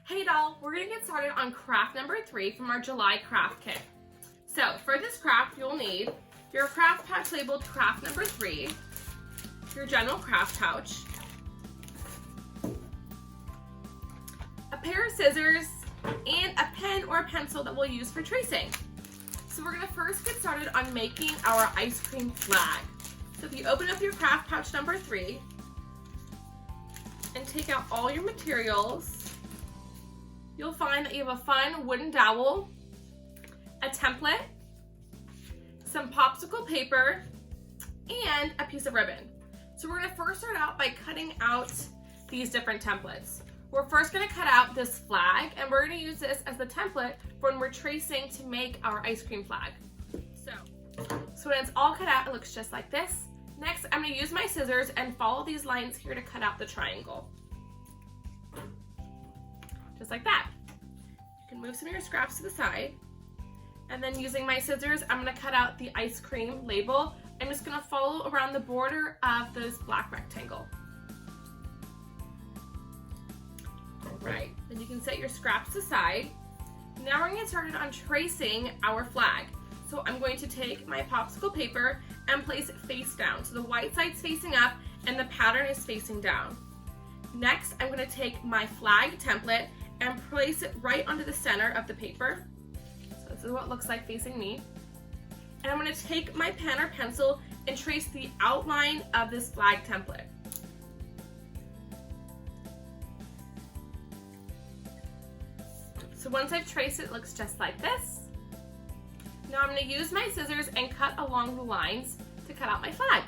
Hey doll, we're gonna get started on craft number 3 from our July craft kit. So for this craft, you'll need your craft pouch labeled craft number 3, your general craft pouch, a pair of scissors, and a pen or a pencil that we'll use for tracing. So we're gonna first get started on making our ice cream flag. So if you open up your craft pouch number 3 and take out all your materials, you'll find that you have a fun wooden dowel, a template, some popsicle paper, and a piece of ribbon. So we're gonna first start out by cutting out these different templates. We're first gonna cut out this flag, and we're gonna use this as the template for when we're tracing to make our ice cream flag. So when it's all cut out, it looks just like this. Next, I'm gonna use my scissors and follow these lines here to cut out the triangle. Just like that. You can move some of your scraps to the side. And then using my scissors, I'm gonna cut out the ice cream label. I'm just gonna follow around the border of this black rectangle. All right, then you can set your scraps aside. Now we're gonna get started on tracing our flag. So I'm going to take my popsicle paper and place it face down. So the white side's facing up and the pattern is facing down. Next, I'm gonna take my flag template and place it right onto the center of the paper. So this is what it looks like facing me. And I'm gonna take my pen or pencil and trace the outline of this flag template. So once I've traced it, it looks just like this. Now I'm gonna use my scissors and cut along the lines to cut out my flag.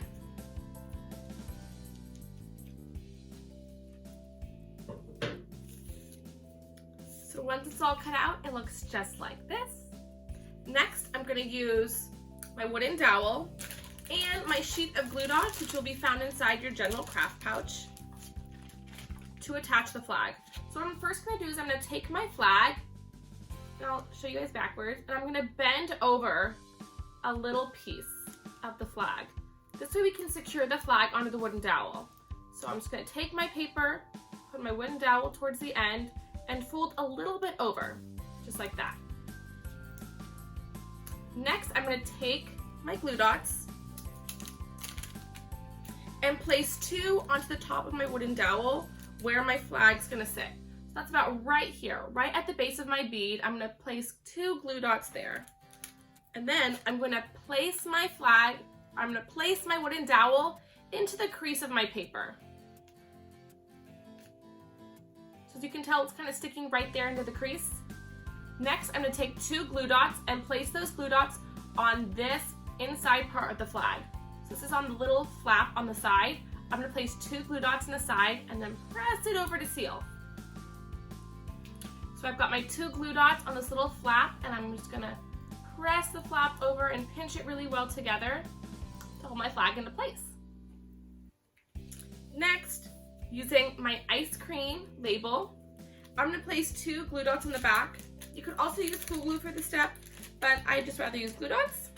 So once it's all cut out, it looks just like this. Next, I'm gonna use my wooden dowel and my sheet of glue dots, which will be found inside your general craft pouch, to attach the flag. So what I'm first gonna do is I'm gonna take my flag, and I'll show you guys backwards, and I'm gonna bend over a little piece of the flag. This way we can secure the flag onto the wooden dowel. So I'm just gonna take my paper, put my wooden dowel towards the end, and fold a little bit over, just like that. Next, I'm gonna take my glue dots and place 2 onto the top of my wooden dowel where my flag's gonna sit. So that's about right here, right at the base of my bead. I'm gonna place 2 glue dots there. And then I'm gonna place my flag, I'm gonna place my wooden dowel into the crease of my paper. So as you can tell, it's kind of sticking right there into the crease. Next, I'm gonna take 2 glue dots and place those glue dots on this inside part of the flag. So this is on the little flap on the side. I'm gonna place 2 glue dots on the side and then press it over to seal. So I've got my 2 glue dots on this little flap, and I'm just gonna press the flap over and pinch it really well together to hold my flag into place. Next, using my ice cream label, I'm gonna place 2 glue dots on the back. You could also use pool glue for this step, but I'd just rather use glue dots.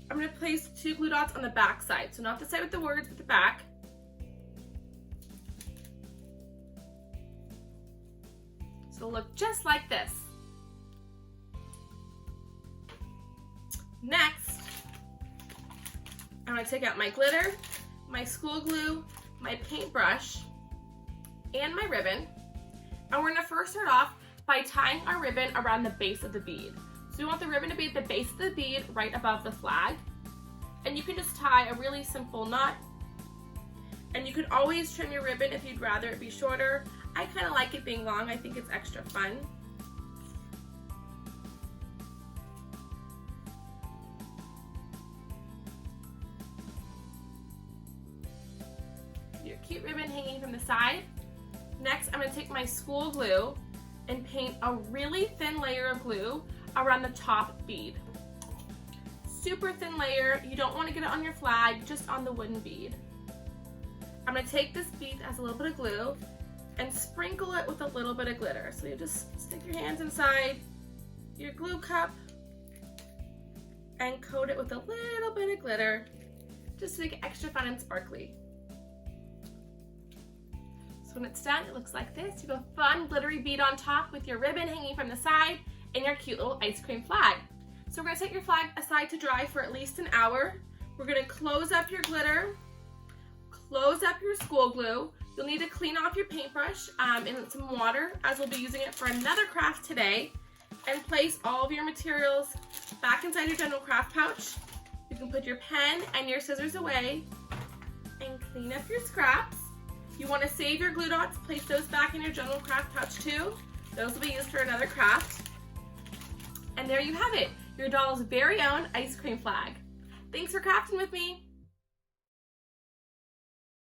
I'm gonna place 2 glue dots on the back side, so not the side with the words, but the back. So it'll look just like this. Next, I'm gonna take out my glitter, my school glue, my paintbrush, and my ribbon. And we're gonna first start off by tying our ribbon around the base of the bead. So we want the ribbon to be at the base of the bead right above the flag. And you can just tie a really simple knot. And you could always trim your ribbon if you'd rather it be shorter. I kind of like it being long. I think it's extra fun. Your cute ribbon hanging from the side. Next, I'm gonna take my school glue and paint a really thin layer of glue around the top bead. Super thin layer. You don't want to get it on your flag, just on the wooden bead. I'm gonna take this bead that has a little bit of glue and sprinkle it with a little bit of glitter. So you just stick your hands inside your glue cup and coat it with a little bit of glitter just to make it extra fun and sparkly. So when it's done, it looks like this. You have a fun glittery bead on top with your ribbon hanging from the side and your cute little ice cream flag. So we're gonna set your flag aside to dry for at least an hour. We're gonna close up your glitter, close up your school glue. You'll need to clean off your paintbrush in some water, as we'll be using it for another craft today, and place all of your materials back inside your general craft pouch. You can put your pen and your scissors away and clean up your scraps. You want to save your glue dots, place those back in your general craft pouch too. Those will be used for another craft. And there you have it, your doll's very own ice cream flag. Thanks for crafting with me.